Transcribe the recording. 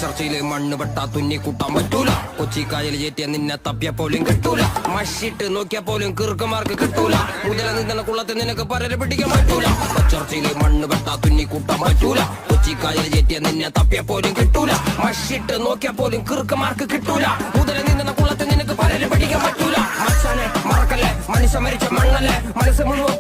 ചർച്ചയില് മണ്ണ് വെട്ടാ തുന്നി കൂട്ടാൻ പറ്റൂല. കൊച്ചിക്കായൽ ചേറ്റിയ നിന്നെ തപ്പിയ പോലും കിട്ടൂല. മഷിട്ട് നോക്കിയ പോലും കീർക്കമാർക്ക് കിട്ടൂല. മുതല നിന്ന കുളത്തെ നിനക്ക് പരരെ പിടിക്കാൻ പറ്റൂല. ചർച്ചയില് മണ്ണ് വെട്ടാ തുന്നി കൂട്ടാൻ പറ്റൂല. കൊച്ചിക്കായൽ ചേറ്റിയ നിന്നെ തപ്പിയ പോലും കിട്ടൂല. മഷിട്ട് നോക്കിയ പോലും കീർക്കമാർക്ക് കിട്ടൂല. മുതല നിന്ന കുളത്തെ നിനക്ക് പരരെ പിടിക്കാൻ പറ്റൂല. മച്ചാനെ മറക്കല്ലേ, മനുഷ്യ മരിച്ച മണ്ണല്ലേ, മനസ്സ് മുഴുവൻ